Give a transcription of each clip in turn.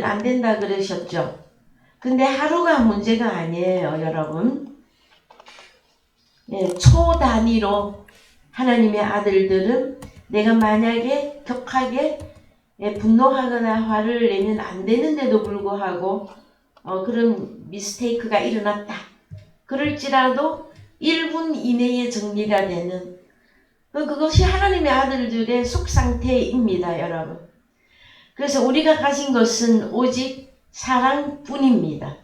안 된다 그러셨죠? 근데 하루가 문제가 아니에요, 여러분. 초 단위로 하나님의 아들들은 내가 만약에 격하게 분노하거나 화를 내면 안 되는데도 불구하고 그런 미스테이크가 일어났다. 그럴지라도 1분 이내에 정리가 되는 그것이 하나님의 아들들의 속상태입니다, 여러분. 그래서 우리가 가진 것은 오직 사랑뿐입니다.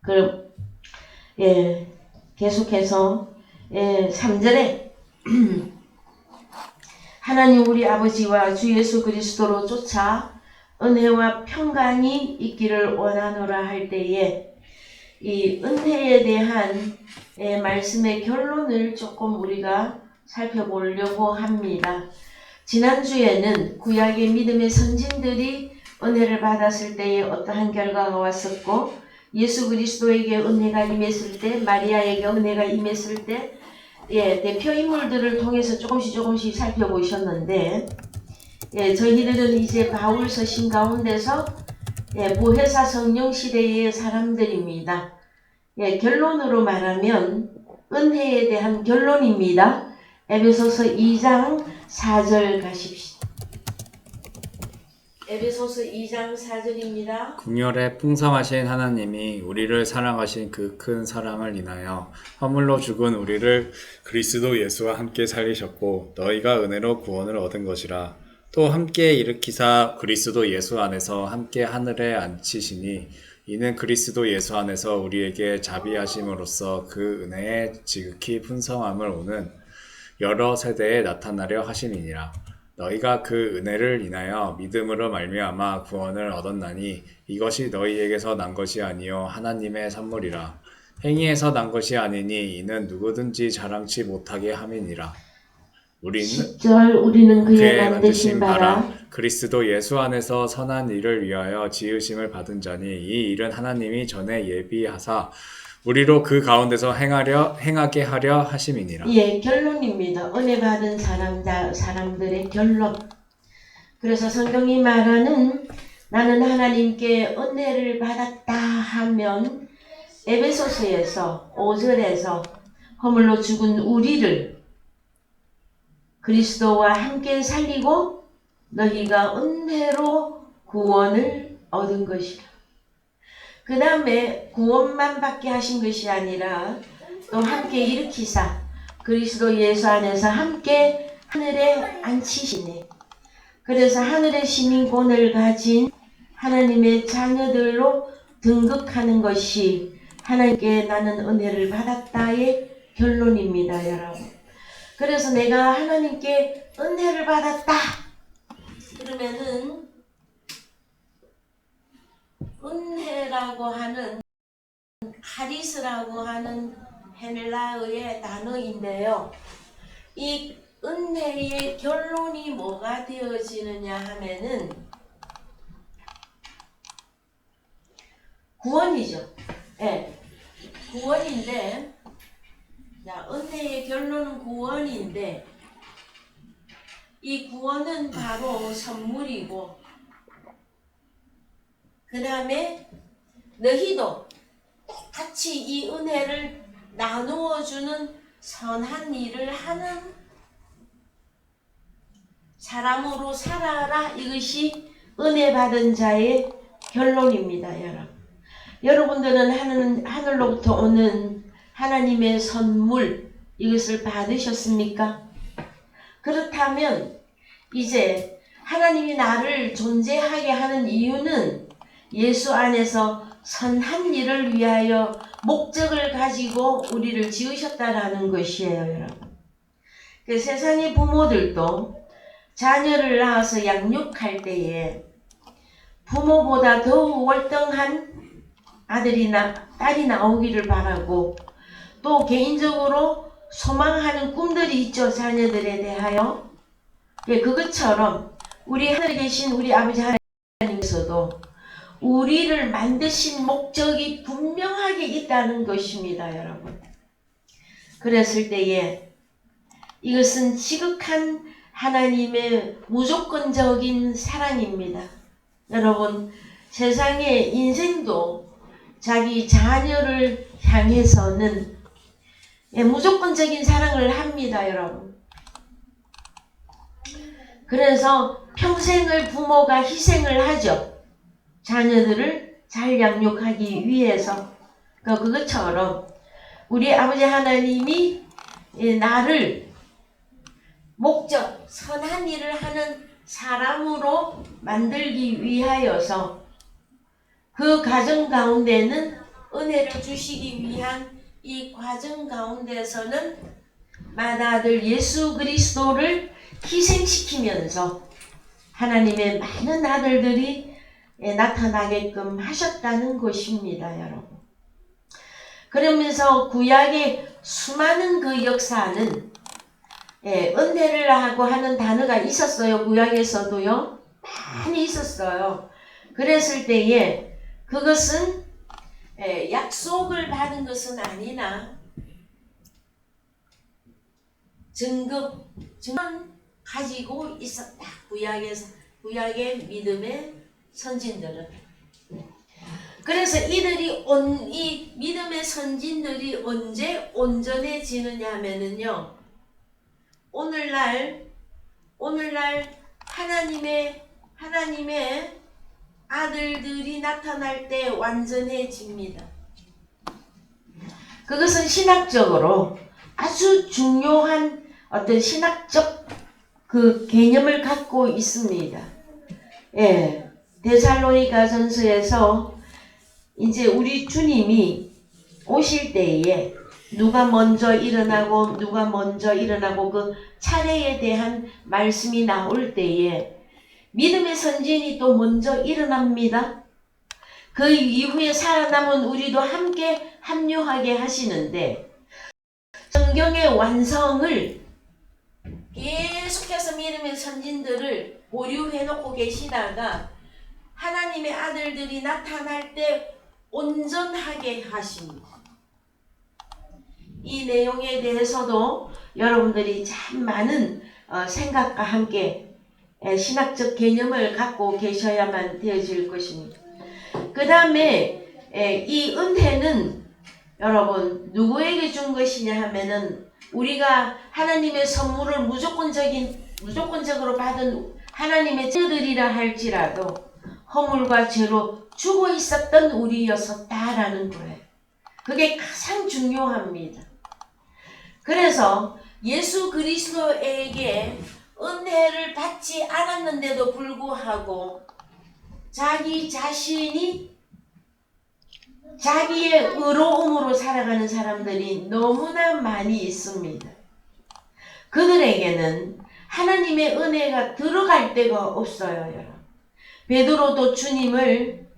그럼 계속해서 3절에 하나님 우리 아버지와 주 예수 그리스도로 쫓아 은혜와 평강이 있기를 원하노라 할 때에 이 은혜에 대한 말씀의 결론을 조금 우리가 살펴보려고 합니다. 지난주에는 구약의 믿음의 선진들이 은혜를 받았을 때에 어떠한 결과가 왔었고 예수 그리스도에게 은혜가 임했을 때 마리아에게 은혜가 임했을 때 대표 인물들을 통해서 조금씩 살펴보셨는데 저희들은 이제 바울 서신 가운데서 보혜사 성령 시대의 사람들입니다. 결론으로 말하면 은혜에 대한 결론입니다. 에베소서 2장 4절 가십시다. 에베소서 2장 4절입니다. 궁열에 풍성하신 하나님이 우리를 사랑하신 그 큰 사랑을 인하여 허물로 죽은 우리를 그리스도 예수와 함께 살리셨고 너희가 은혜로 구원을 얻은 것이라. 또 함께 일으키사 그리스도 예수 안에서 함께 하늘에 앉히시니 이는 그리스도 예수 안에서 우리에게 자비하심으로써 그 은혜의 지극히 풍성함을 오는 여러 세대에 나타나려 하심이니라. 너희가 그 은혜를 인하여 믿음으로 말미암아 구원을 얻었나니 이것이 너희에게서 난 것이 아니요 하나님의 선물이라. 행위에서 난 것이 아니니 이는 누구든지 자랑치 못하게 함이니라. 우리는 그의 만드신 바라 그리스도 예수 안에서 선한 일을 위하여 지으심을 받은 자니 이 일은 하나님이 전에 예비하사 우리로 그 가운데서 행하게 하려 하심이니라. 결론입니다. 은혜 받은 사람들의 결론. 그래서 성경이 말하는 나는 하나님께 은혜를 받았다 하면 에베소서에서 5절에서 허물로 죽은 우리를 그리스도와 함께 살리고 너희가 은혜로 구원을 얻은 것이라. 그 다음에 구원만 받게 하신 것이 아니라 또 함께 일으키사 그리스도 예수 안에서 함께 하늘에 앉히시네. 그래서 하늘의 시민권을 가진 하나님의 자녀들로 등극하는 것이 하나님께 나는 은혜를 받았다의 결론입니다, 여러분. 그래서 내가 하나님께 은혜를 받았다. 그러면은 은혜라고 하는 카리스라고 하는 헬라어의 단어인데요. 이 은혜의 결론이 뭐가 되어지느냐 하면은 구원이죠. 구원인데 은혜의 결론은 구원인데 이 구원은 바로 선물이고 그 다음에 너희도 같이 이 은혜를 나누어 주는 선한 일을 하는 사람으로 살아라. 이것이 은혜 받은 자의 결론입니다, 여러분. 여러분들은 하늘로부터 오는 하나님의 선물 이것을 받으셨습니까? 그렇다면 이제 하나님이 나를 존재하게 하는 이유는 예수 안에서 선한 일을 위하여 목적을 가지고 우리를 지으셨다라는 것이에요, 여러분. 그 세상의 부모들도 자녀를 낳아서 양육할 때에 부모보다 더욱 월등한 아들이나 딸이 나오기를 바라고 또 개인적으로 소망하는 꿈들이 있죠, 자녀들에 대하여. 그것처럼 우리 하늘에 계신 우리 아버지 하나님께서도 우리를 만드신 목적이 분명하게 있다는 것입니다, 여러분. 그랬을 때에 이것은 지극한 하나님의 무조건적인 사랑입니다. 여러분, 세상의 인생도 자기 자녀를 향해서는 무조건적인 사랑을 합니다, 여러분. 그래서 평생을 부모가 희생을 하죠. 자녀들을 잘 양육하기 위해서. 그것처럼 우리 아버지 하나님이 나를 목적, 선한 일을 하는 사람으로 만들기 위하여서 그 과정 가운데는 은혜를 주시기 위한 이 과정 가운데서는 맏아들 예수 그리스도를 희생시키면서 하나님의 많은 아들들이 나타나게끔 하셨다는 것입니다, 여러분. 그러면서 구약의 수많은 그 역사는 은혜를 하고 하는 단어가 있었어요. 구약에서도요. 많이 있었어요. 그랬을 때에 그것은 약속을 받은 것은 아니나 증거 가지고 있었다. 구약의 믿음의 선진들은. 그래서 이 믿음의 선진들이 언제 온전해지느냐 하면은요. 오늘날 하나님의 아들들이 나타날 때 완전해집니다. 그것은 신학적으로 아주 중요한 어떤 신학적 그 개념을 갖고 있습니다. 데살로니가전서에서 이제 우리 주님이 오실 때에 누가 먼저 일어나고 그 차례에 대한 말씀이 나올 때에 믿음의 선진이 또 먼저 일어납니다. 그 이후에 살아남은 우리도 함께 합류하게 하시는데 성경의 완성을 계속해서 믿음의 선진들을 보류해놓고 계시다가 하나님의 아들들이 나타날 때 온전하게 하십니다. 이 내용에 대해서도 여러분들이 참 많은 생각과 함께 신학적 개념을 갖고 계셔야만 되어질 것입니다. 그 다음에 이 은혜는 여러분 누구에게 준 것이냐 하면은 우리가 하나님의 선물을 무조건적으로 받은 하나님의 자녀들이라 할지라도 허물과 죄로 죽어 있었던 우리였었다라는 거예요. 그게 가장 중요합니다. 그래서 예수 그리스도에게 은혜를 받지 않았는데도 불구하고 자기 자신이 자기의 의로움으로 살아가는 사람들이 너무나 많이 있습니다. 그들에게는 하나님의 은혜가 들어갈 데가 없어요, 여러분. 베드로도 주님을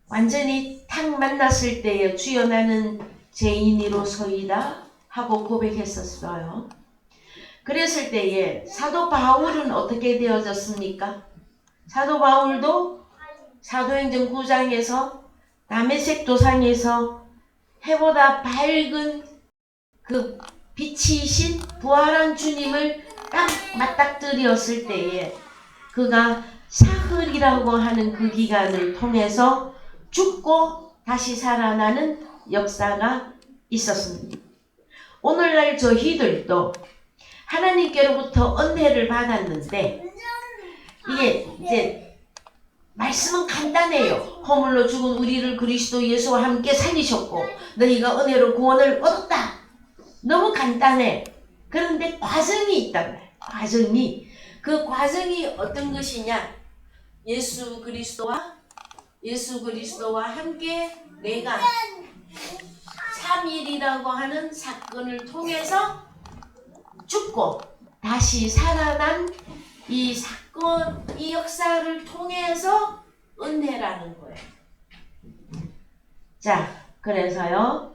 완전히 탁 만났을 때에 주여 나는 죄인이로소이다 하고 고백했었어요. 그랬을 때에 사도 바울은 어떻게 되어졌습니까? 사도 바울도 사도행전 9장에서 다메섹 도상에서 해보다 밝은 그 빛이신 부활한 주님을 딱 맞닥뜨렸을 때에 그가 사흘이라고 하는 그 기간을 통해서 죽고 다시 살아나는 역사가 있었습니다. 오늘날 저희들도 하나님께로부터 은혜를 받았는데 이게 이제 말씀은 간단해요. 허물로 죽은 우리를 그리스도 예수와 함께 살리셨고 너희가 은혜로 구원을 얻었다. 너무 간단해. 그런데 과정이 있단 말이에요. 그 과정이 어떤 것이냐? 예수 그리스도와 함께 내가 3일이라고 하는 사건을 통해서 죽고 다시 살아난 이 사건, 이 역사를 통해서 은혜라는 거예요. 자, 그래서요.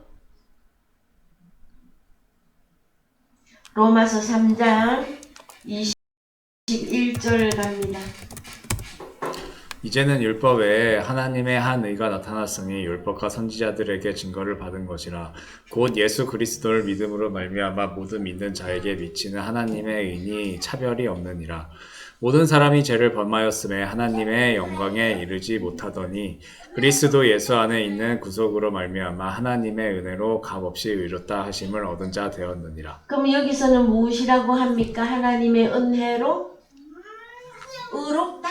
로마서 3장 21절 갑니다. 이제는 율법 외에 하나님의 한 의가 나타났으니 율법과 선지자들에게 증거를 받은 것이라. 곧 예수 그리스도를 믿음으로 말미암아 모든 믿는 자에게 미치는 하나님의 의니 차별이 없느니라. 모든 사람이 죄를 범하였음에 하나님의 영광에 이르지 못하더니 그리스도 예수 안에 있는 구속으로 말미암아 하나님의 은혜로 값없이 의롭다 하심을 얻은 자 되었느니라. 그럼 여기서는 무엇이라고 합니까? 하나님의 은혜로 의롭다.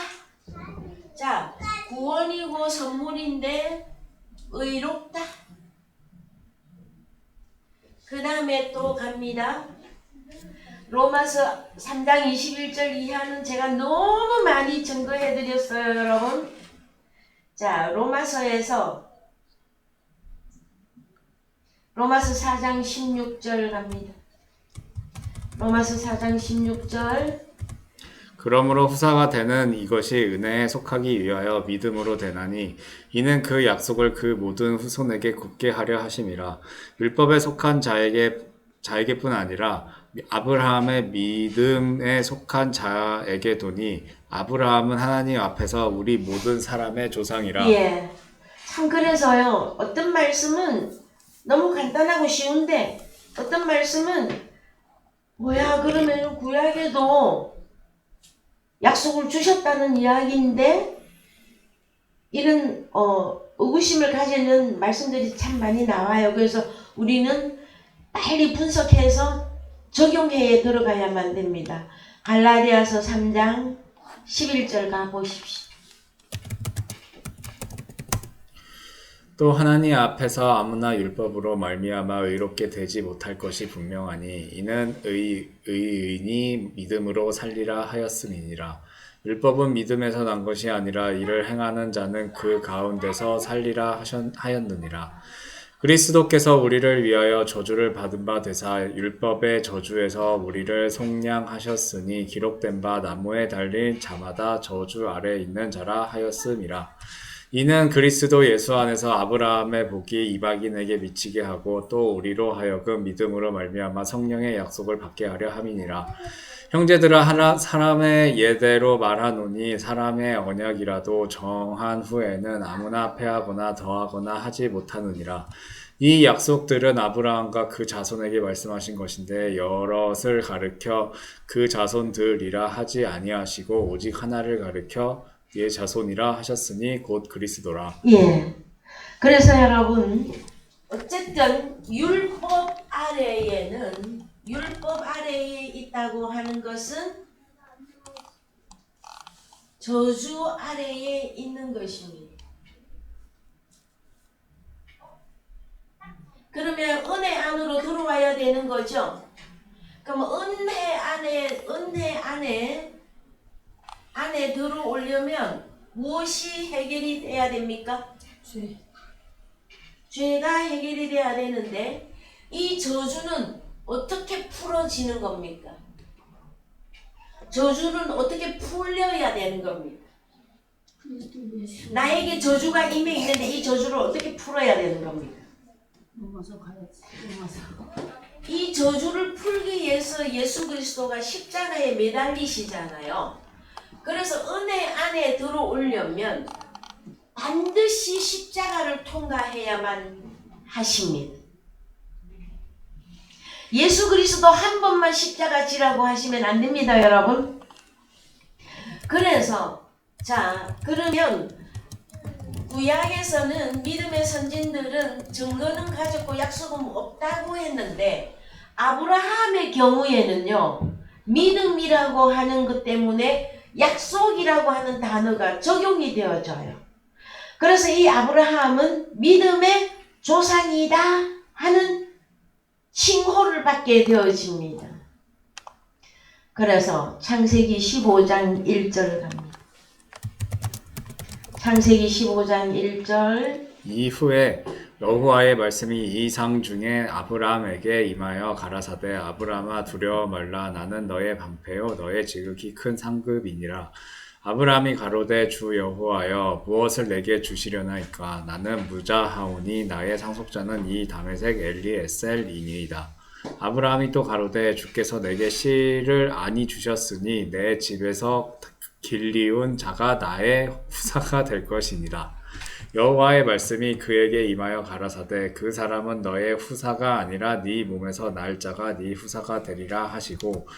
자, 구원이고 선물인데 의롭다. 그 다음에 또 갑니다. 로마서 3장 21절 이하는 제가 너무 많이 증거해 드렸어요, 여러분. 자, 로마서 4장 16절 갑니다. 로마서 4장 16절. 그러므로 후사가 되는 이것이 은혜에 속하기 위하여 믿음으로 되나니 이는 그 약속을 그 모든 후손에게 굳게 하려 하심이라. 율법에 속한 자에게뿐 아니라 아브라함의 믿음에 속한 자에게도니 아브라함은 하나님 앞에서 우리 모든 사람의 조상이라. 예. 참 그래서요. 어떤 말씀은 너무 간단하고 쉬운데 어떤 말씀은 뭐야 그러면 구약에도 약속을 주셨다는 이야기인데 이런 의구심을 가지는 말씀들이 참 많이 나와요. 그래서 우리는 빨리 분석해서 적용해에 들어가야만 됩니다. 갈라디아서 3장 11절 가보십시오. 또 하나님 앞에서 아무나 율법으로 말미암아 의롭게 되지 못할 것이 분명하니 이는 의인이 믿음으로 살리라 하였음이니라. 율법은 믿음에서 난 것이 아니라 이를 행하는 자는 그 가운데서 살리라 하였느니라. 그리스도께서 우리를 위하여 저주를 받은 바 되사 율법의 저주에서 우리를 속량하셨으니 기록된 바 나무에 달린 자마다 저주 아래 있는 자라 하였음이라. 이는 그리스도 예수 안에서 아브라함의 복이 이방인에게 미치게 하고 또 우리로 하여금 믿음으로 말미암아 성령의 약속을 받게 하려 함이니라. 형제들아 사람의 예대로 말하노니 사람의 언약이라도 정한 후에는 아무나 폐하거나 더하거나 하지 못하느니라. 이 약속들은 아브라함과 그 자손에게 말씀하신 것인데 여럿을 가르켜 그 자손들이라 하지 아니하시고 오직 하나를 가르켜 예 자손이라 하셨으니 곧 그리스도라. 예. 그래서 여러분 어쨌든 율법 아래에 있다고 하는 것은 저주 아래에 있는 것입니다. 그러면 은혜 안으로 들어와야 되는 거죠. 그럼 은혜 안에 들어오려면 무엇이 해결이 돼야 됩니까? 죄가 해결이 돼야 되는데 이 저주는 어떻게 풀어지는 겁니까? 저주는 어떻게 풀려야 되는 겁니까? 나에게 저주가 임해 있는데 이 저주를 어떻게 풀어야 되는 겁니까? 이 저주를 풀기 위해서 예수 그리스도가 십자가에 매달리시잖아요. 그래서 은혜 안에 들어오려면 반드시 십자가를 통과해야만 하십니다. 예수 그리스도 한 번만 십자가 지라고 하시면 안 됩니다, 여러분. 그래서 그러면 구약에서는 믿음의 선진들은 증거는 가졌고 약속은 없다고 했는데 아브라함의 경우에는요, 믿음이라고 하는 것 때문에 약속이라고 하는 단어가 적용이 되어져요. 그래서 이 아브라함은 믿음의 조상이다 하는 칭호를 받게 되어집니다. 그래서 창세기 15장 1절 갑니다. 창세기 15장 1절. 이후에 여호와의 말씀이 이상 중에 아브라함에게 임하여 가라사대 아브라함아 두려워 말라 나는 너의 방패요 너의 지극히 큰 상급이니라. 아브라함이 가로되 주 여호와여 무엇을 내게 주시려나이까 나는 무자하오니 나의 상속자는 이 다메섹 엘리에셀이니이다. 아브라함이 또 가로되 주께서 내게 씨를 아니 주셨으니 내 집에서 길리운 자가 나의 후사가 될 것이니라. 여호와의 말씀이 그에게 임하여 가라사대 그 사람은 너의 후사가 아니라 네 몸에서 날 자가 네 후사가 되리라 하시고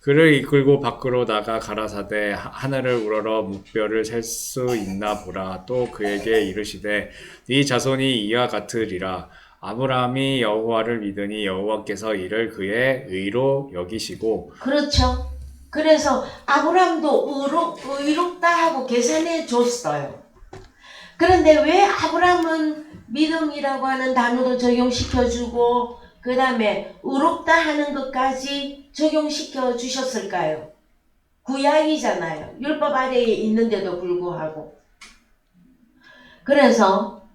그를 이끌고 밖으로 나가 가라사대 하늘을 우러러 무뼈를 셀 수 있나 보라. 또 그에게 이르시되 네 자손이 이와 같으리라. 아브라함이 여호와를 믿으니 여호와께서 이를 그의 의로 여기시고. 그렇죠. 그래서 아브라함도 의롭다 하고 계산해 줬어요. 그런데 왜 아브라함은 믿음이라고 하는 단어도 적용시켜주고 그 다음에 의롭다 하는 것까지 적용시켜 주셨을까요? 구약이잖아요. 율법 아래에 있는데도 불구하고. 그래서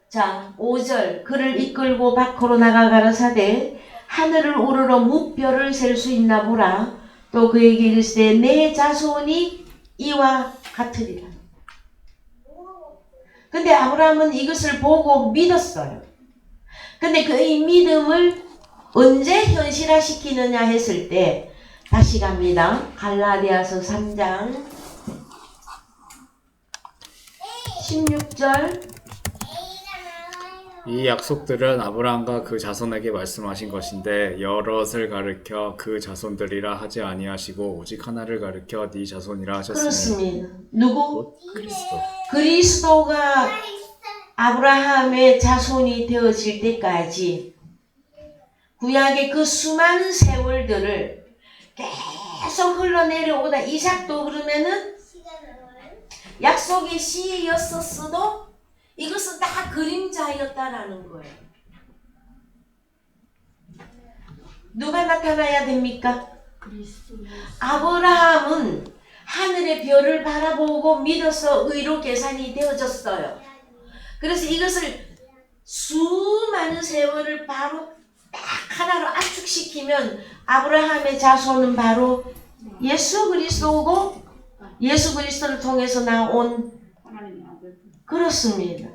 자 5절 그를 이끌고 밖으로 나가 가라사대 하늘을 우러러 무뼈를 셀 수 있나 보라. 또 그에게 이르시되 내 자손이 이와 같으리라. 근데 아브라함은 이것을 보고 믿었어요. 근데 그의 믿음을 언제 현실화시키느냐 했을 때 다시 갑니다. 갈라디아서 3장 16절 이 약속들은 아브라함과 그 자손에게 말씀하신 것인데 여럿을 가르켜 그 자손들이라 하지 아니하시고 오직 하나를 가르켜 네 자손이라 하셨으니. 그렇습니다. 누구? 그리스도. 그리스도가 아브라함의 자손이 되어질 때까지 구약의 그 수많은 세월들을 계속 흘러내려오다 이삭도 그러면은 약속의 씨였었어도 이것은 다 그림자였다라는 거예요. 누가 나타나야 됩니까? 아브라함은 하늘의 별을 바라보고 믿어서 의로 계산이 되어졌어요. 그래서 이것을 수많은 세월을 바로 딱 하나로 압축시키면 아브라함의 자손은 바로 예수 그리스도고 예수 그리스도를 통해서 나온 그렇습니다.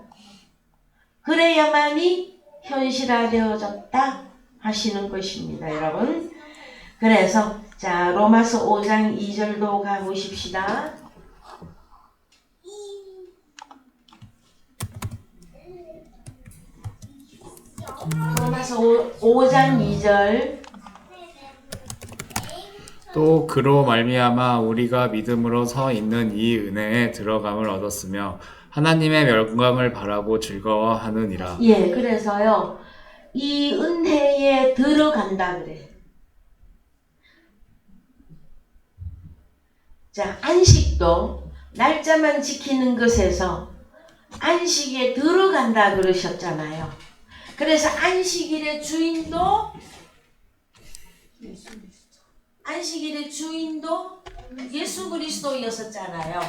그래야만이 현실화되어졌다 하시는 것입니다, 여러분. 그래서 자 로마서 5장 2절도 가보십시다. 로마서 5장 2절 또 그로 말미암아 우리가 믿음으로 서 있는 이 은혜에 들어감을 얻었으며 하나님의 영광을 바라고 즐거워하느니라. 예, 그래서요 이 은혜에 들어간다 그래. 자 안식도 날짜만 지키는 것에서 안식에 들어간다 그러셨잖아요. 그래서 안식일의 주인도 예수 그리스도였었잖아요.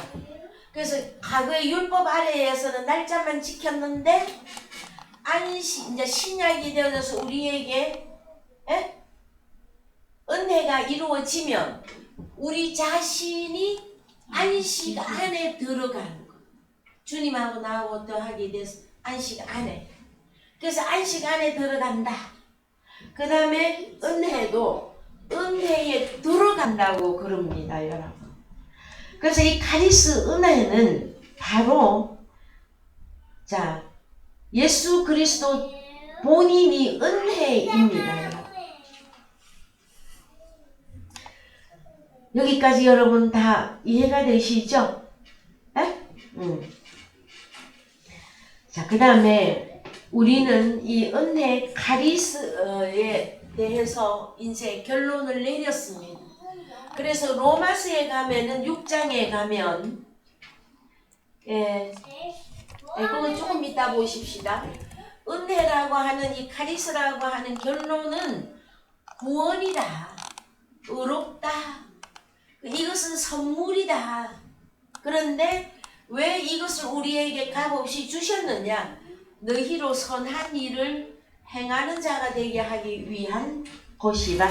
그래서 과거의 율법 아래에서는 날짜만 지켰는데 안식 이제 신약이 되어져서 우리에게 은혜가 이루어지면 우리 자신이 안식 안에 들어가는 거. 주님하고 나하고 어떠하게 돼서 안식 안에. 그래서 안식 안에 들어간다. 그 다음에 은혜도 은혜에 들어간다고 그럽니다, 여러분. 그래서 이 카리스 은혜는 바로 자 예수 그리스도 본인이 은혜입니다, 여러분. 여기까지 여러분 다 이해가 되시죠? 자, 그 다음에 우리는 이 은혜 카리스에 대해서 이제 결론을 내렸습니다. 그래서 로마서에 가면은 6장에 가면 그건 조금 이따 보십시다. 은혜라고 하는 이 카리스라고 하는 결론은 구원이다, 의롭다, 이것은 선물이다. 그런데 왜 이것을 우리에게 값없이 주셨느냐? 너희로 선한 일을 행하는 자가 되게 하기 위한 것이다.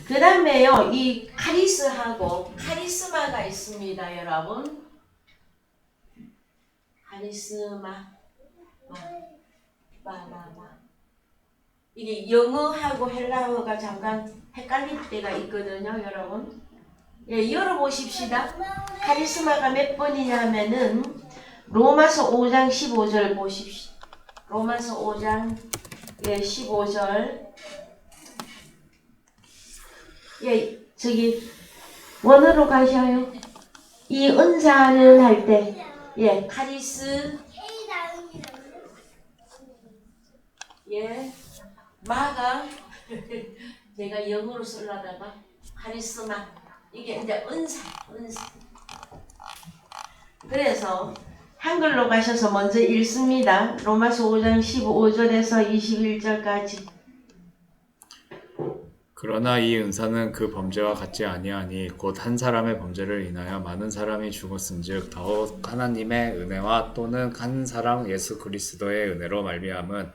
그 다음에요, 이 카리스하고 카리스마가 있습니다, 여러분. 카리스마, 이게 영어하고 헬라어가 잠깐 헷갈릴 때가 있거든요, 여러분. 예, 열어보십시다. 카리스마가 몇 번이냐면은 로마서 5장 15절 보십시오. 로마서 5장 15절. 예, 저기 원어로 가셔요. 이 은사는 할 때, 예, 카리스, 예, 마가, 제가 영어로 쓰려다가 카리스마, 이게 이제 은사. 그래서 한글로 가셔서 먼저 읽습니다. 로마서 5장 15절에서 21절까지. 그러나 이 은사는 그 범죄와 같지 아니하니 곧 한 사람의 범죄를 인하여 많은 사람이 죽었은즉 더욱 하나님의 은혜와 또는 한 사람 예수 그리스도의 은혜로 말미암은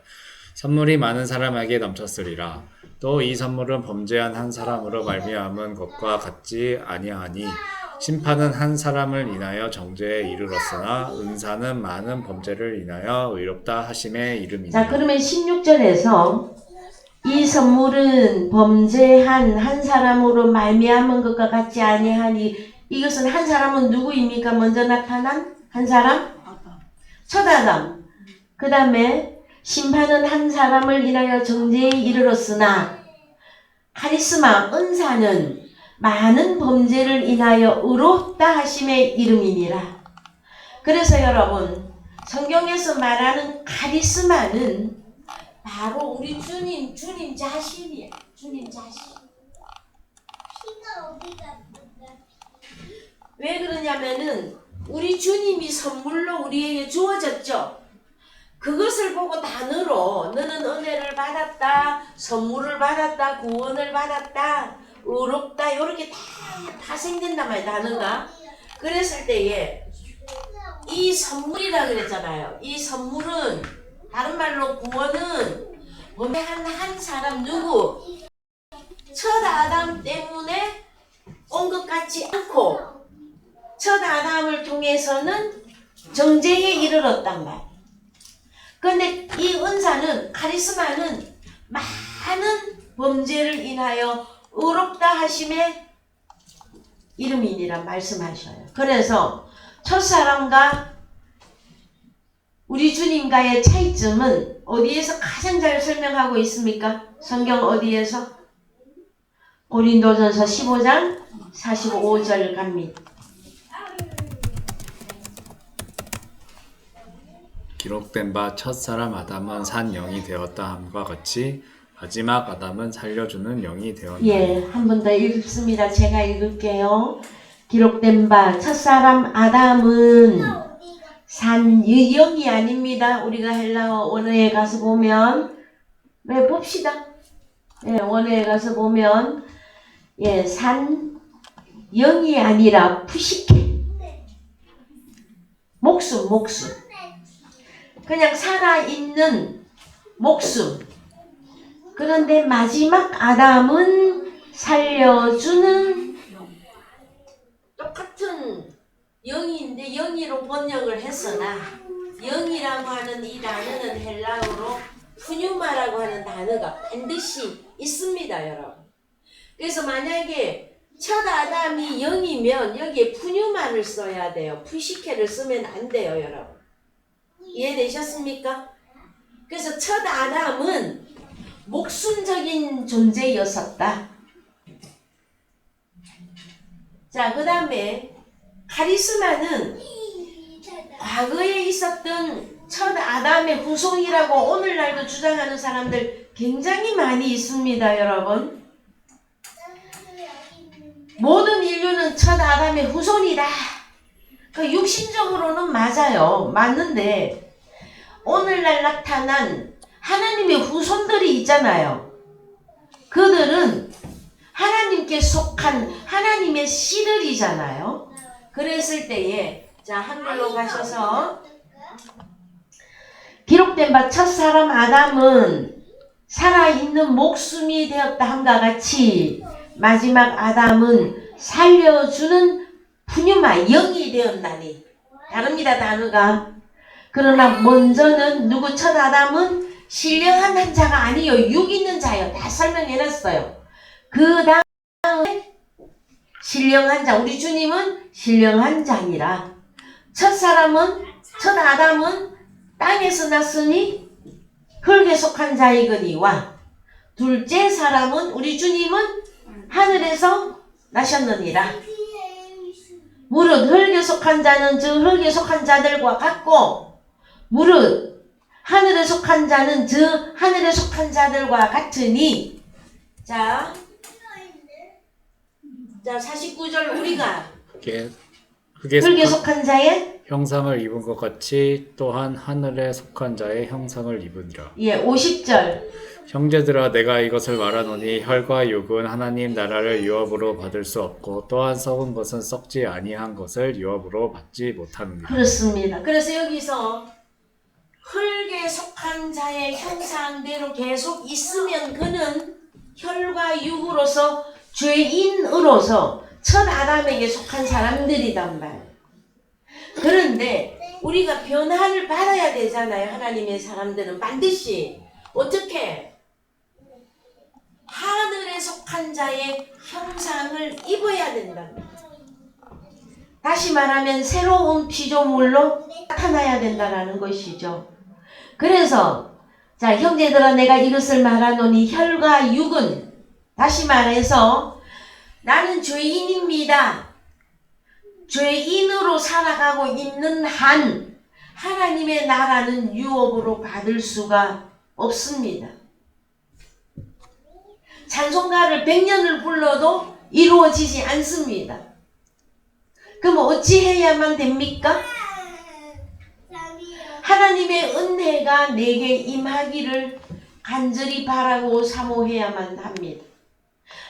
선물이 많은 사람에게 넘쳤으리라. 또 이 선물은 범죄한 한 사람으로 말미암은 것과 같지 아니하니 심판은 한 사람을 인하여 정죄에 이르렀으나 은사는 많은 범죄를 인하여 의롭다 하심의 이름이니라. 자, 그러면 16절에서 이 선물은 범죄한 한 사람으로 말미암은 것과 같지 아니하니, 이것은 한 사람은 누구입니까? 먼저 나타난 한 사람? 첫 아담. 그 다음에 심판은 한 사람을 인하여 정죄에 이르렀으나 카리스마, 은사는 많은 범죄를 인하여 의롭다 하심의 이름이니라. 그래서 여러분, 성경에서 말하는 카리스마는 바로 우리 주님 자신이야. 주님 자신. 왜 그러냐면은 우리 주님이 선물로 우리에게 주어졌죠. 그것을 보고 단어로 너는 은혜를 받았다, 선물을 받았다, 구원을 받았다, 의롭다, 이렇게 다 생긴단 말이야, 단어가. 그랬을 때에 이 선물이라 그랬잖아요. 이 선물은 다른 말로 구원은 범죄한 한 사람 누구? 첫 아담 때문에 온 것 같지 않고 첫 아담을 통해서는 정죄에 이르렀단 말. 그런데 이 은사는, 카리스마는 많은 범죄를 인하여 의롭다 하심의 이름이니라 말씀하셔요. 그래서 첫사람과 우리 주님과의 차이점은 어디에서 가장 잘 설명하고 있습니까? 성경 어디에서? 고린도전서 15장 45절 갑니다. 기록된 바 첫사람 아담은 산 영이 되었다 함과 같이 마지막 아담은 살려주는 영이 되었다. 예, 한 번 더 읽습니다. 제가 읽을게요. 기록된 바 첫사람 아담은 산 영이 아닙니다. 우리가 헬라어 원어에 가서 보면, 네, 봅시다. 예, 원어에 가서 보면, 예, 산 영이 아니라 푸시케. 목숨. 그냥 살아있는 목숨. 그런데 마지막 아담은 살려주는 똑같은 영인데 영이로 번역을 했으나 영이라고 하는 이 단어는 헬라어로 푸뉴마라고 하는 단어가 반드시 있습니다, 여러분. 그래서 만약에 첫 아담이 영이면 여기에 푸뉴마를 써야 돼요. 푸시케를 쓰면 안 돼요, 여러분. 이해되셨습니까? 그래서 첫 아담은 목숨적인 존재였었다. 자, 그 다음에 카리스마는 과거에 있었던 첫 아담의 후손이라고 오늘날도 주장하는 사람들 굉장히 많이 있습니다, 여러분. 모든 인류는 첫 아담의 후손이다. 그 육신적으로는 맞아요. 맞는데 오늘날 나타난 하나님의 후손들이 있잖아요. 그들은 하나님께 속한 하나님의 씨들이잖아요. 그랬을 때에, 자, 한글로 가셔서 기록된 바 첫사람 아담은 살아있는 목숨이 되었다 함과 같이 마지막 아담은 살려주는 푸뉴마, 영이 되었나니. 다릅니다, 단어가. 그러나 먼저는 누구? 첫 아담은 신령한 한 자가 아니요, 육 있는 자요. 다 설명해놨어요. 그 다음에 신령한 자, 우리 주님은 신령한 자니라. 첫 아담은 땅에서 났으니 흙에 속한 자이거니와 둘째 사람은 우리 주님은 하늘에서 나셨느니라. 무릇 흙에 속한 자는 저 흙에 속한 자들과 같고 무릇 하늘에 속한 자는 저 하늘에 속한 자들과 같으니. 자 49절 우리가 흙에 흙에 속한 속한 자의 형상을 입은 것 같이 또한 하늘에 속한 자의 형상을 입으니라. 50절 형제들아 내가 이것을 말하노니 혈과 육은 하나님 나라를 유업으로 받을 수 없고 또한 썩은 것은 썩지 아니한 것을 유업으로 받지 못하느니라. 그렇습니다. 그래서 여기서 흙에 속한 자의 형상대로 계속 있으면 그는 혈과 육으로서 죄인으로서 첫 아담에게 속한 사람들이단 말이에요. 그런데 우리가 변화를 받아야 되잖아요. 하나님의 사람들은 반드시 어떻게 하늘에 속한 자의 형상을 입어야 된답니다. 다시 말하면 새로운 피조물로 나타나야 된다는 것이죠. 그래서 자 형제들아 내가 이것을 말하노니 혈과 육은 다시 말해서 나는 죄인입니다. 죄인으로 살아가고 있는 한 하나님의 나라는 유업으로 받을 수가 없습니다. 찬송가를 100년을 불러도 이루어지지 않습니다. 그럼 어찌 해야만 됩니까? 하나님의 은혜가 내게 임하기를 간절히 바라고 사모해야만 합니다.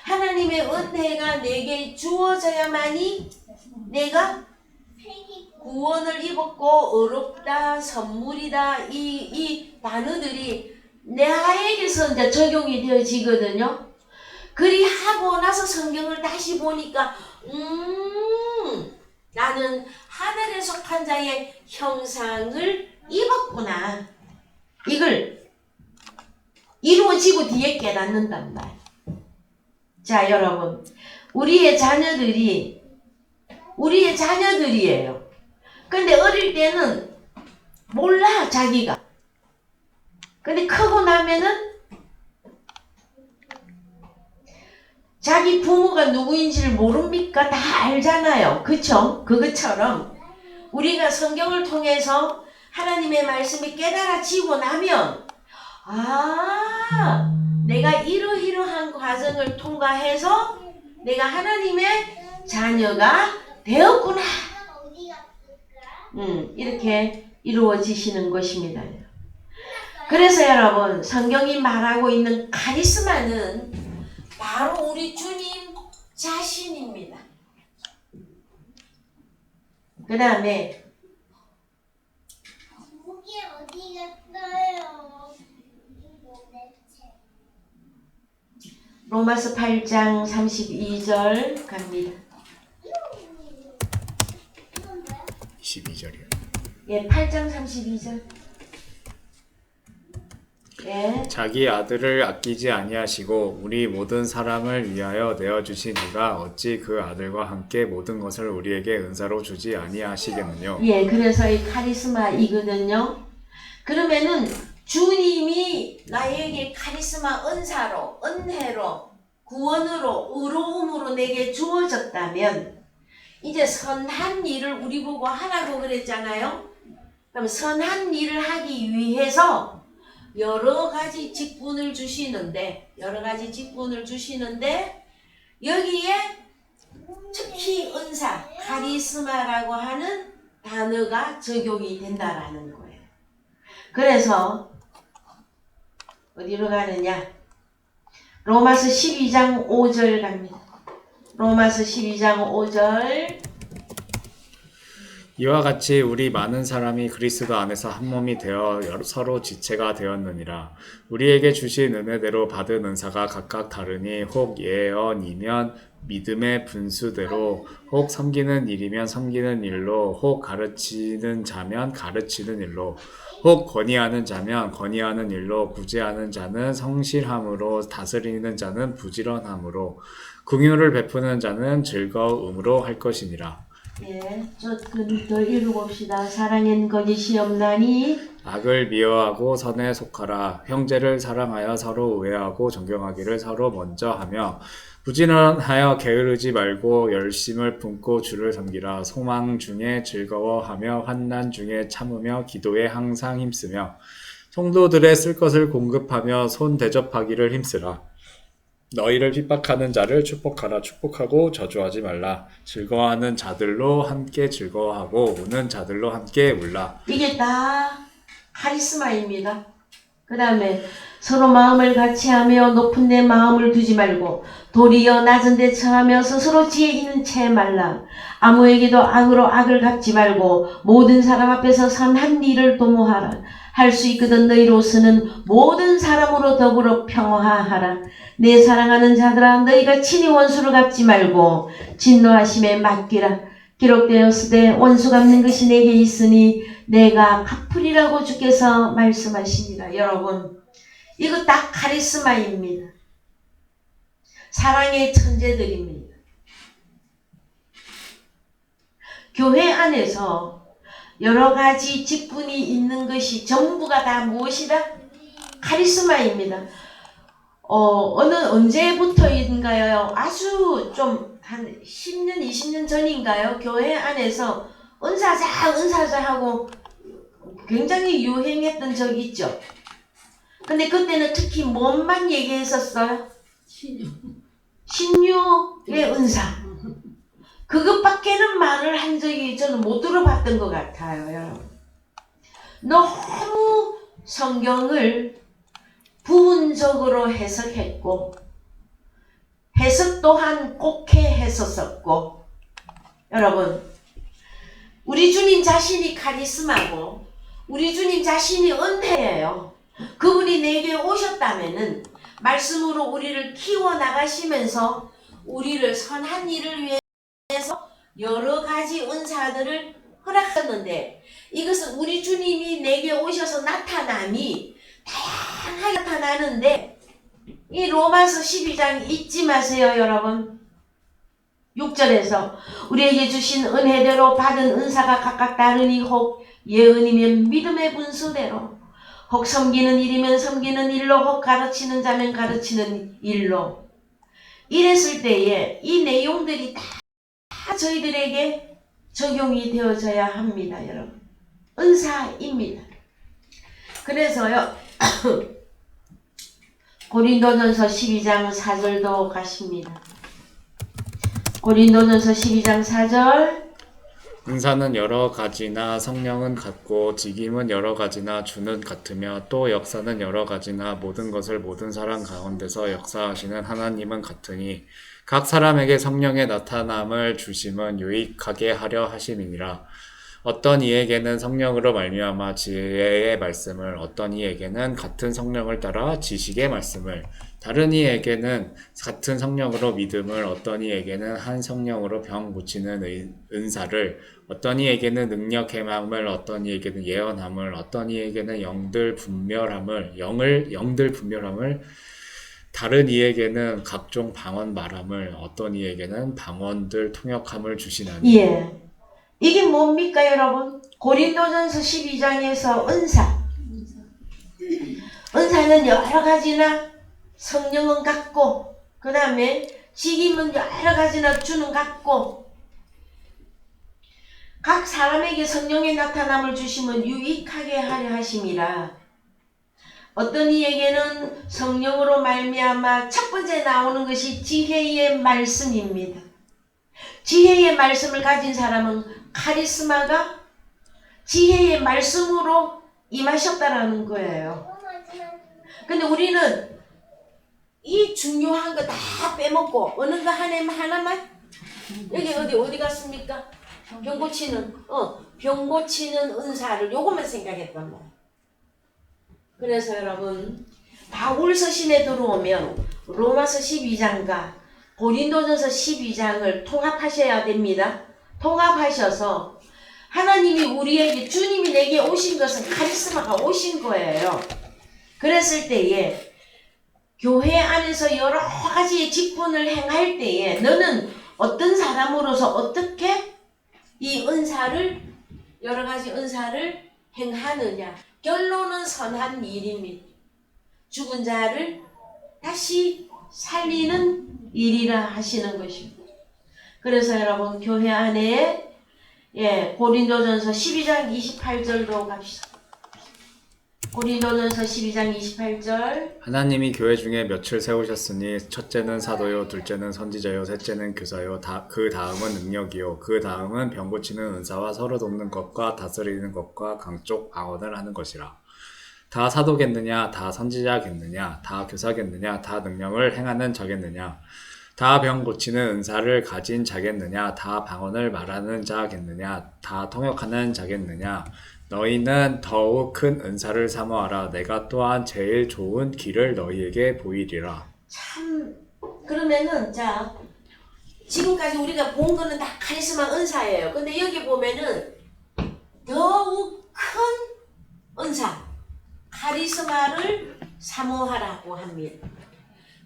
하나님의 은혜가 내게 주어져야만이 내가 구원을 입었고 어렵다, 선물이다 이 단어들이 나에게서 이제 적용이 되어지거든요. 그리 하고 나서 성경을 다시 보니까 나는 하늘에 속한 자의 형상을 입었구나. 이걸 이루어지고 뒤에 깨닫는단 말. 자 여러분 우리의 자녀들이에요. 근데 어릴 때는 몰라 자기가. 근데 크고 나면은 자기 부모가 누구인지를 모릅니까? 다 알잖아요. 그쵸? 그것처럼 우리가 성경을 통해서 하나님의 말씀이 깨달아지고 나면 내가 이러이러한 과정을 통과해서 내가 하나님의 자녀가 되었구나. 이렇게 이루어지시는 것입니다. 그래서 여러분 성경이 말하고 있는 카리스마는 바로 우리 주님 자신입니다. 그 다음에 목이 어디 갔어요? 로마서 8장 32절 갑니다. 22절이요. 예, 8장 32절. 예. 자기 아들을 아끼지 아니하시고 우리 모든 사람을 위하여 내어주신 이가 어찌 그 아들과 함께 모든 것을 우리에게 은사로 주지 아니하시겠느냐. 예, 그래서 이 카리스마이거든요. 그러면은 주님이 나에게 카리스마 은사로, 은혜로, 구원으로, 의로움으로 내게 주어졌다면 이제 선한 일을 우리 보고 하라고 그랬잖아요. 그럼 선한 일을 하기 위해서 여러 가지 직분을 주시는데 여기에 특히 은사, 카리스마라고 하는 단어가 적용이 된다라는 거예요. 그래서 어디로 가느냐? 로마서 12장 5절 갑니다. 로마서 12장 5절. 이와 같이 우리 많은 사람이 그리스도 안에서 한 몸이 되어 서로 지체가 되었느니라. 우리에게 주신 은혜대로 받은 은사가 각각 다르니 혹 예언이면 믿음의 분수대로, 혹 섬기는 일이면 섬기는 일로, 혹 가르치는 자면 가르치는 일로, 혹 건의하는 자면 건의하는 일로, 구제하는 자는 성실함으로, 다스리는 자는 부지런함으로, 긍휼을 베푸는 자는 즐거움으로 할 것이니라. 예, 조금 더 읽어봅시다. 사랑엔 거짓이 없나니 악을 미워하고 선에 속하라. 형제를 사랑하여 서로 우애하고 존경하기를 서로 먼저 하며 부지런하여 게으르지 말고 열심을 품고 주를 섬기라. 소망 중에 즐거워하며 환난 중에 참으며 기도에 항상 힘쓰며 성도들의 쓸 것을 공급하며 손 대접하기를 힘쓰라. 너희를 핍박하는 자를 축복하라. 축복하고 저주하지 말라. 즐거워하는 자들로 함께 즐거워하고 우는 자들로 함께 울라. 이게 다 카리스마입니다. 그 다음에 서로 마음을 같이하며 높은 데 마음을 두지 말고 도리어 낮은 데 처하며 스스로 지혜 있는 채 말라. 아무에게도 악으로 악을 갚지 말고 모든 사람 앞에서 선한 일을 도모하라. 할 수 있거든 너희로서는 모든 사람으로 더불어 평화하라. 내 사랑하는 자들아 너희가 친히 원수를 갚지 말고 진노하심에 맡기라. 기록되었으되 원수 갚는 것이 내게 있으니 내가 갚으리라고 주께서 말씀하시니라. 여러분 이거 딱 카리스마입니다. 사랑의 천재들입니다. 교회 안에서 여러 가지 직분이 있는 것이 전부가 다 무엇이다? 카리스마입니다. 언제부터인가요? 아주 좀 한 10년, 20년 전인가요? 교회 안에서 은사자 하고 굉장히 유행했던 적이 있죠. 근데 그때는 특히 뭔만 얘기했었어요? 신유의 은사. 그것밖에는 말을 한 적이 저는 못 들어봤던 것 같아요, 여러분. 너무 성경을 부분적으로 해석했고 해석 또한 곡해 했었었고 여러분 우리 주님 자신이 카리스마고 우리 주님 자신이 은혜예요. 그분이 내게 오셨다면은 말씀으로 우리를 키워나가시면서 우리를 선한 일을 위해서 여러 가지 은사들을 허락하는데 이것은 우리 주님이 내게 오셔서 나타남이 다양하게 나타나는데 이 로마서 12장 잊지 마세요 여러분. 6절에서 우리에게 주신 은혜대로 받은 은사가 각각 다르니 혹 예언이면 믿음의 분수대로 혹 섬기는 일이면 섬기는 일로 혹 가르치는 자면 가르치는 일로 이랬을 때에 이 내용들이 다 저희들에게 적용이 되어져야 합니다 여러분. 은사입니다. 그래서요 고린도전서 12장 4절도 가십니다. 고린도전서 12장 4절 은사는 여러 가지나 성령은 같고 직임은 여러 가지나 주는 같으며 또 역사는 여러 가지나 모든 것을 모든 사람 가운데서 역사하시는 하나님은 같으니 각 사람에게 성령의 나타남을 주심은 유익하게 하려 하심이니라. 어떤 이에게는 성령으로 말미암아 지혜의 말씀을 어떤 이에게는 같은 성령을 따라 지식의 말씀을 다른 이에게는 같은 성령으로 믿음을 어떤 이에게는 한 성령으로 병 고치는 은사를 어떤 이에게는 능력 해망을 어떤 이에게는 예언함을 어떤 이에게는 영들 분별함을 다른 이에게는 각종 방언 말함을 어떤 이에게는 방언들 통역함을 주시나니. 예. 이게 뭡니까 여러분? 고린도전서 12장에서 은사는 여러 가지나 성령은 같고 그 다음에 직임은 여러 가지나 주는 같고 각 사람에게 성령의 나타남을 주시면 유익하게 하려 하심이라. 어떤 이에게는 성령으로 말미암아 첫 번째 나오는 것이 지혜의 말씀입니다. 지혜의 말씀을 가진 사람은 카리스마가 지혜의 말씀으로 임하셨다라는 거예요. 근데 우리는 이 중요한 거 다 빼먹고 어느 거 하나만 여기 어디 갔습니까? 병 고치는 은사를 요것만 생각했단 말이에요. 그래서 여러분 바울 서신에 들어오면 로마서 12장과 고린도전서 12장을 통합하셔야 됩니다. 통합하셔서 하나님이 우리에게 주님이 내게 오신 것은 카리스마가 오신 거예요. 그랬을 때에 교회 안에서 여러 가지의 직분을 행할 때에 너는 어떤 사람으로서 어떻게 이 은사를 여러 가지 은사를 행하느냐. 결론은 선한 일입니다. 죽은 자를 다시 살리는 일이라 하시는 것입니다. 그래서 여러분 교회 안에 고린도전서 12장 28절로 갑시다. 고린도전서 12장 28절. 하나님이 교회 중에 몇을 세우셨으니 첫째는 사도요, 둘째는 선지자요, 셋째는 교사요, 그 다음은 능력이요, 그 다음은 병 고치는 은사와 서로 돕는 것과 다스리는 것과 강쪽 방언을 하는 것이라. 다 사도겠느냐, 다 선지자겠느냐, 다 교사겠느냐, 다 능력을 행하는 자겠느냐, 다 병 고치는 은사를 가진 자겠느냐, 다 방언을 말하는 자겠느냐, 다 통역하는 자겠느냐. 너희는 더욱 큰 은사를 사모하라. 내가 또한 제일 좋은 길을 너희에게 보이리라. 참 그러면은 자 지금까지 우리가 본 거는 다 카리스마 은사예요. 근데 여기 보면은 더욱 큰 은사 카리스마를 사모하라고 합니다.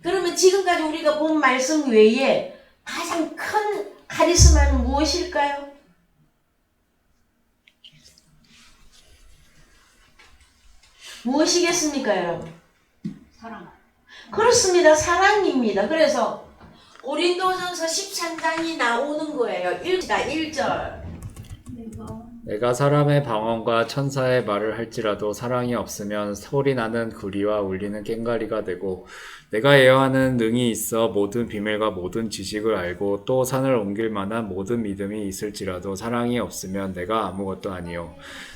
그러면 지금까지 우리가 본 말씀 외에 가장 큰 카리스마는 무엇일까요? 무엇이겠습니까, 여러분? 사랑. 그렇습니다. 사랑입니다. 그래서 고린도전서 13장이 나오는 거예요. 1절. 내가 사람의 방언과 천사의 말을 할지라도 사랑이 없으면 소리나는 구리와 울리는 꽹과리가 되고, 내가 예언하는 능이 있어 모든 비밀과 모든 지식을 알고 또 산을 옮길 만한 모든 믿음이 있을지라도 사랑이 없으면 내가 아무것도 아니요.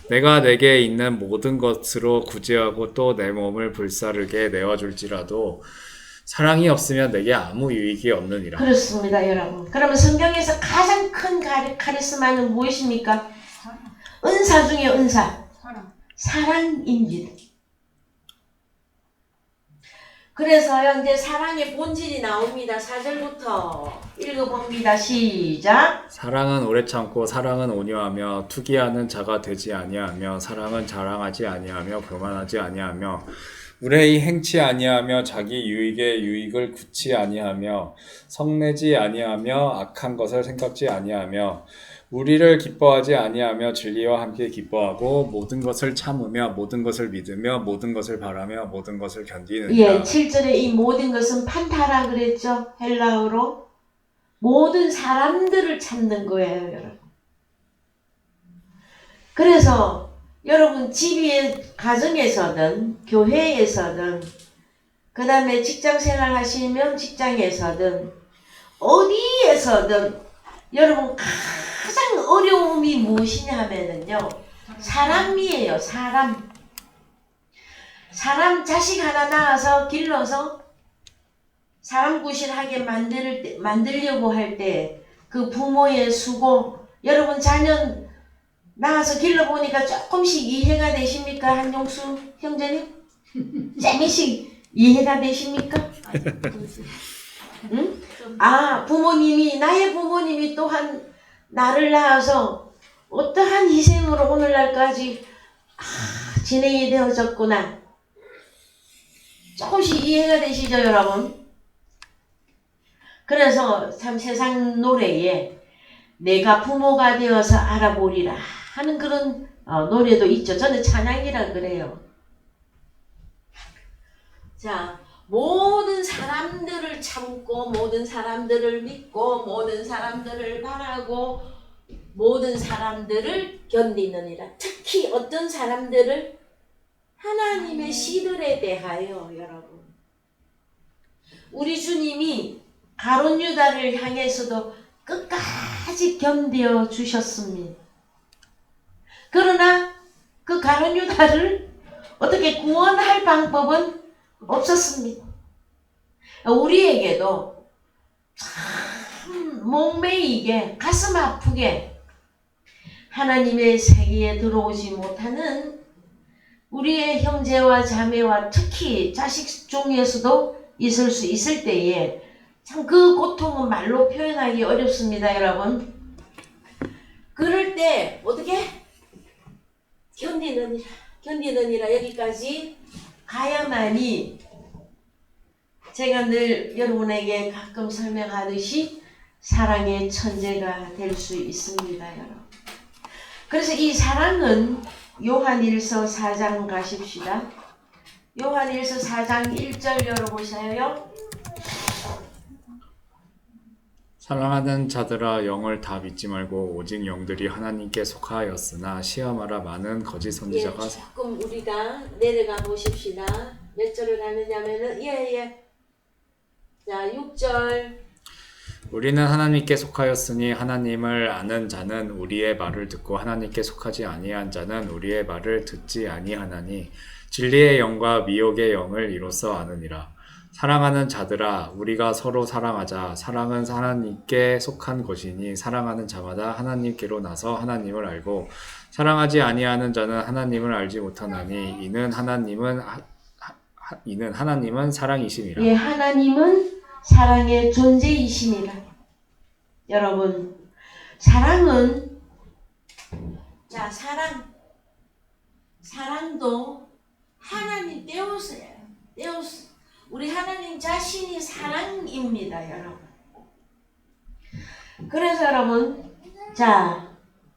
내가 내게 있는 모든 것으로 구제하고 또 내 몸을 불사르게 내어줄지라도 사랑이 없으면 내게 아무 유익이 없느니라. 그렇습니다, 여러분. 그러면 성경에서 가장 큰 카리스마는 무엇입니까? 은사 중에 은사. 사랑입니다. 그래서요, 이제 사랑의 본질이 나옵니다. 4절부터 읽어봅니다. 시작. 사랑은 오래 참고 사랑은 온유하며 투기하는 자가 되지 아니하며 사랑은 자랑하지 아니하며 교만하지 아니하며 의뢰히 행치 아니하며 자기 유익에 유익을 굳지 아니하며 성내지 아니하며 악한 것을 생각지 아니하며 우리를 기뻐하지 아니하며 진리와 함께 기뻐하고 모든 것을 참으며 모든 것을 믿으며 모든 것을 바라며 모든 것을 견디느니라. 예, 7절에 이 모든 것은 판타라 그랬죠. 헬라어로. 모든 사람들을 찾는 거예요, 여러분. 그래서 여러분 집에 가정에서든 교회에서든 그 다음에 직장생활 하시면 직장에서든 어디에서든 여러분 가장 어려움이 무엇이냐 하면은요, 사람이에요. 사람 자식 하나 낳아서 길러서 사람 구실하게 만들려고 할 때 그 부모의 수고, 여러분 자녀 낳아서 길러보니까 조금씩 이해가 되십니까? 한용수 형제님? 재미씩 이해가 되십니까? 응? 아, 나의 부모님이 또한 나를 낳아서 어떠한 희생으로 오늘날까지 진행이 되어졌구나. 조금씩 이해가 되시죠, 여러분? 그래서 참 세상 노래에 내가 부모가 되어서 알아보리라 하는 그런 노래도 있죠. 저는 찬양이라 그래요. 자, 모든 사람들을 참고 모든 사람들을 믿고 모든 사람들을 바라고 모든 사람들을 견디느니라. 특히 어떤 사람들을? 하나님의 씨들에 대하여. 여러분, 우리 주님이 가룟 유다를 향해서도 끝까지 견뎌 주셨습니다. 그러나 그 가룟 유다를 어떻게 구원할 방법은 없었습니다. 우리에게도 참 목매이게 가슴 아프게 하나님의 세계에 들어오지 못하는 우리의 형제와 자매와 특히 자식 중에서도 있을 수 있을 때에 참 그 고통은 말로 표현하기 어렵습니다, 여러분. 그럴 때 어떻게? 견디느니라 여기까지 가야만이 제가 늘 여러분에게 가끔 설명하듯이 사랑의 천재가 될 수 있습니다, 여러분. 그래서 이 사랑은 요한일서 4장 가십시다. 요한일서 4장 1절 열어보셔요. 사랑하는 자들아 영을 다 믿지 말고 오직 영들이 하나님께 속하였으나 시험하라 많은 거짓 선지자가 조금 우리가 내려가 보십시다. 몇 절을 가느냐면은 자 6절. 우리는 하나님께 속하였으니 하나님을 아는 자는 우리의 말을 듣고 하나님께 속하지 아니한 자는 우리의 말을 듣지 아니하나니 진리의 영과 미혹의 영을 이로써 아느니라. 사랑하는 자들아 우리가 서로 사랑하자. 사랑은 하나님께 속한 것이니 사랑하는 자마다 하나님께로 나서 하나님을 알고 사랑하지 아니하는 자는 하나님을 알지 못하나니 이는 하나님은 사랑이시니라. 예, 하나님은 사랑의 존재이시니라. 여러분, 사랑은 자 사랑도 하나님 떼오세요. 우리 하나님 자신이 사랑입니다, 여러분. 그래서 여러분, 자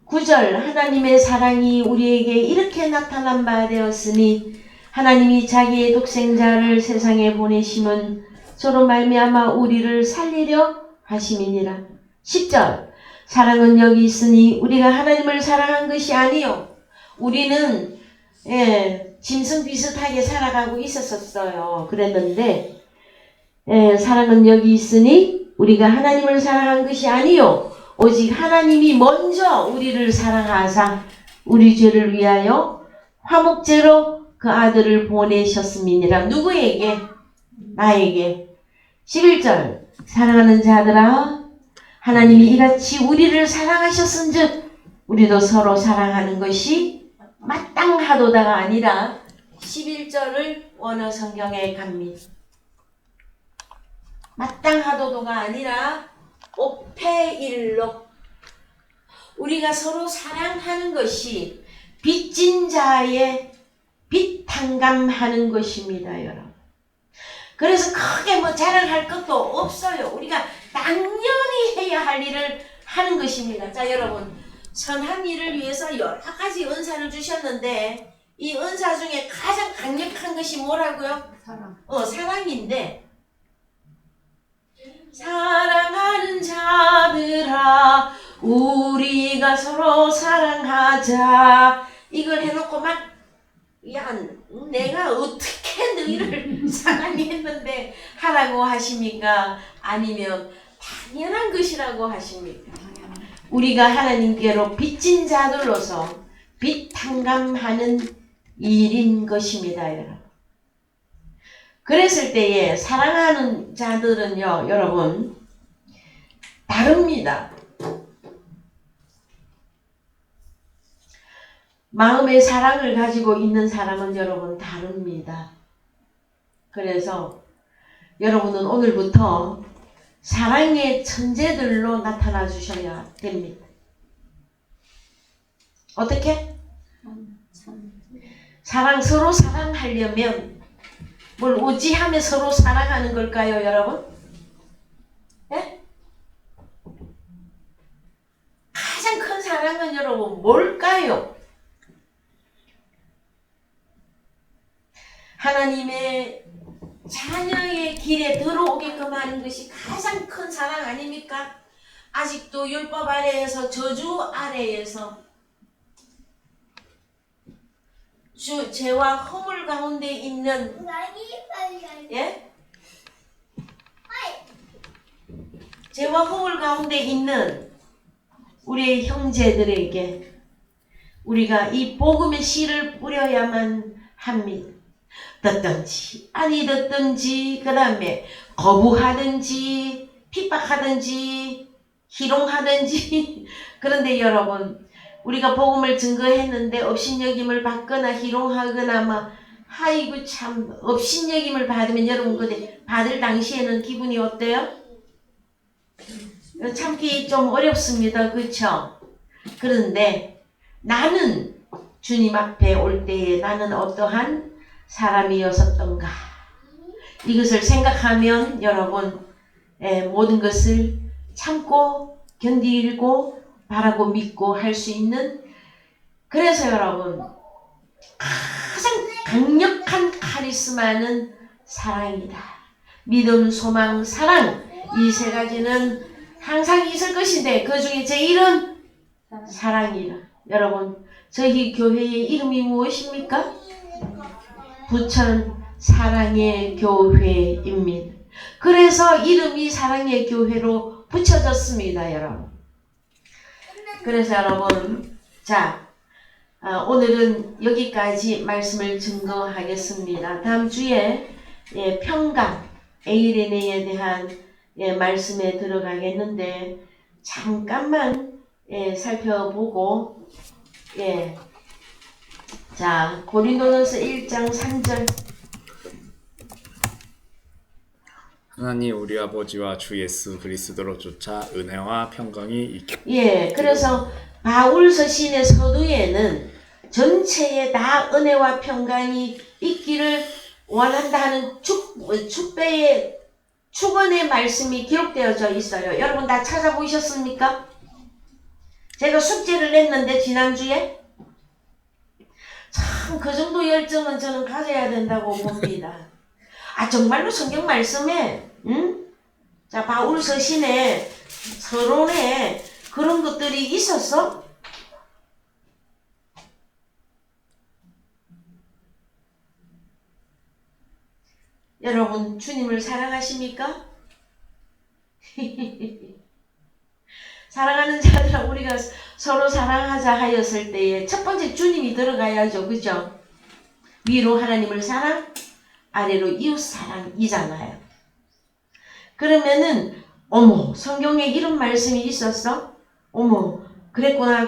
9절 하나님의 사랑이 우리에게 이렇게 나타난 바 되었으니 하나님이 자기의 독생자를 세상에 보내심은 저로 말미암아 우리를 살리려 하심이니라. 10절 사랑은 여기 있으니 우리가 하나님을 사랑한 것이 아니요 우리는 짐승 비슷하게 살아가고 있었어요. 그랬는데 사랑은 여기 있으니 우리가 하나님을 사랑한 것이 아니요 오직 하나님이 먼저 우리를 사랑하사 우리 죄를 위하여 화목제로 그 아들을 보내셨음이니라. 누구에게? 나에게. 11절 사랑하는 자들아 하나님이 이같이 우리를 사랑하셨은즉 우리도 서로 사랑하는 것이 마땅하도다가 아니라 11절을 원어 성경에 갑니다. 마땅하도도가 아니라 오페일로 우리가 서로 사랑하는 것이 빚진 자의 빚탕감하는 것입니다, 여러분. 그래서 크게 자랑할 것도 없어요. 우리가 당연히 해야 할 일을 하는 것입니다. 자, 여러분, 선한 일을 위해서 여러 가지 은사를 주셨는데 이 은사 중에 가장 강력한 것이 뭐라고요? 사랑인데 사랑하는 자들아 우리가 서로 사랑하자 이걸 해놓고 내가 어떻게 너희를 사랑했는데 하라고 하십니까? 아니면 당연한 것이라고 하십니까? 우리가 하나님께로 빚진 자들로서 빚탕감하는 일인 것입니다, 여러분. 그랬을 때에 사랑하는 자들은요, 여러분, 다릅니다. 마음의 사랑을 가지고 있는 사람은 여러분 다릅니다. 그래서 여러분은 오늘부터 사랑의 천재들로 나타나 주셔야 됩니다. 어떻게? 서로 사랑하려면 뭘 오지하며 서로 사랑하는 걸까요, 여러분? 예? 가장 큰 사랑은 여러분 뭘까요? 하나님의 자녀의 길에 들어오게끔 하는 것이 가장 큰 사랑 아닙니까? 아직도 율법 아래에서 저주 아래에서 죄와 허물 가운데 있는 죄와 허물 가운데 있는 우리의 형제들에게 우리가 이 복음의 씨를 뿌려야만 합니다. 듣든지 아니 듣든지 그 다음에 거부하든지 핍박하든지 희롱하든지 그런데 여러분 우리가 복음을 증거했는데 업신여김을 받거나 희롱하거나 아이고 참 업신여김을 받으면 여러분 그때 받을 당시에는 기분이 어때요? 참기 좀 어렵습니다. 그렇죠? 그런데 나는 주님 앞에 올 때에 나는 어떠한 사람이었었던가 이것을 생각하면 여러분 모든 것을 참고 견디고 바라고 믿고 할 수 있는 그래서 여러분 가장 강력한 카리스마는 사랑이다. 믿음, 소망, 사랑, 이 세 가지는 항상 있을 것인데 그 중에 제일은 사랑이다. 여러분, 저희 교회의 이름이 무엇입니까? 부천 사랑의 교회입니다. 그래서 이름이 사랑의 교회로 붙여졌습니다, 여러분. 그래서 여러분, 자, 오늘은 여기까지 말씀을 증거하겠습니다. 다음 주에 평강 에이레네에 대한 말씀에 들어가겠는데 잠깐만 살펴보고 자, 고린도전서 1장 3절. 하나님 우리 아버지와 주 예수 그리스도로 쫓아 은혜와 평강이 있게. 그래서 바울서 시인의 서두에는 전체에 다 은혜와 평강이 있기를 원한다 하는 축원의 말씀이 기록되어져 있어요. 여러분 다 찾아보셨습니까? 제가 숙제를 냈는데 지난주에 참 그 정도 열정은 저는 가져야 된다고 봅니다. 정말로 성경 말씀에 자, 바울서 시인의 서론에 그런 것들이 있었어? 여러분 주님을 사랑하십니까? 사랑하는 자들아 우리가 서로 사랑하자 하였을 때에 첫 번째 주님이 들어가야죠. 그죠? 위로 하나님을 사랑, 아래로 이웃 사랑이잖아요. 그러면은 어머 성경에 이런 말씀이 있었어? 어머 그랬구나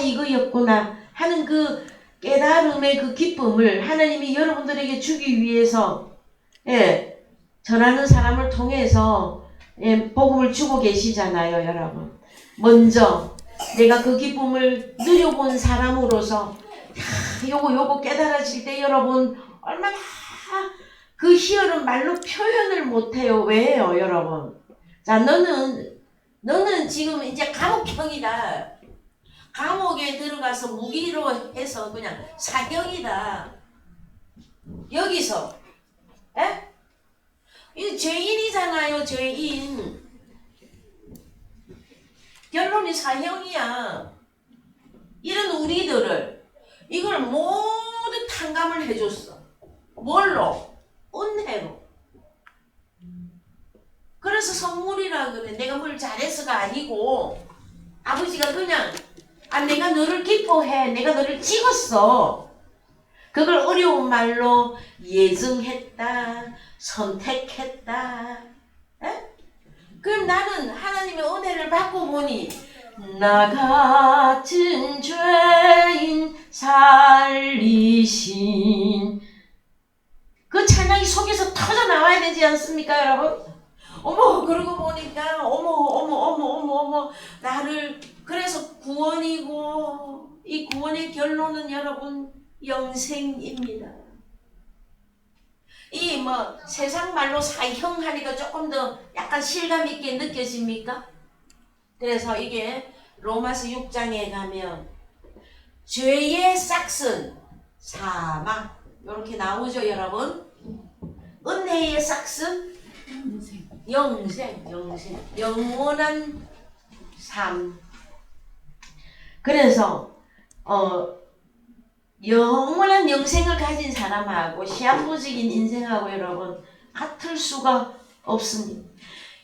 이거였구나 하는 그 깨달음의 그 기쁨을 하나님이 여러분들에게 주기 위해서 전하는 사람을 통해서 복음을 주고 계시잖아요. 여러분 먼저 내가 그 기쁨을 누려본 사람으로서 요거 깨달아질 때 여러분 얼마나 그 희열은 말로 표현을 못해요. 왜요 여러분? 자 너는 지금 이제 감옥형이다. 감옥에 들어가서 무기로 해서 그냥 사형이다. 여기서 이 죄인이잖아요. 죄인. 결론이 사형이야. 이런 우리들을 이걸 모두 탕감을 해줬어. 뭘로? 은혜로. 그래서 선물이라 그래. 내가 뭘 잘해서가 아니고 아버지가 그냥 내가 너를 기뻐해. 내가 너를 찍었어. 그걸 어려운 말로 예정했다. 선택했다. 그럼 나는 하나님의 은혜를 받고 보니 나 같은 죄인 살리신 그 찬양이 속에서 터져 나와야 되지 않습니까 여러분? 어머 그러고 보니까 어머 나를 그래서 구원이고 이 구원의 결론은 여러분 영생입니다. 이 세상 말로 사형하니까 조금 더 약간 실감 있게 느껴집니까? 그래서 이게 로마서 6장에 가면 죄의 싹슨 사망 이렇게 나오죠 여러분. 은혜의 싹슨 영생 영원한 삶. 그래서 영원한 영생을 가진 사람하고 시한부적인 인생하고 여러분 같을 수가 없습니다.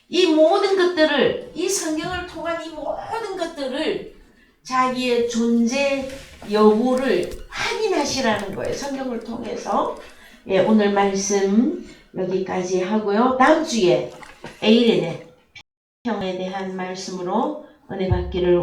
이 모든 것들을 이 성경을 통한 이 모든 것들을 자기의 존재 여부를 확인하시라는 거예요. 성경을 통해서. 오늘 말씀 여기까지 하고요. 다음 주에 에이레네 평에 대한 말씀으로 은혜 받기를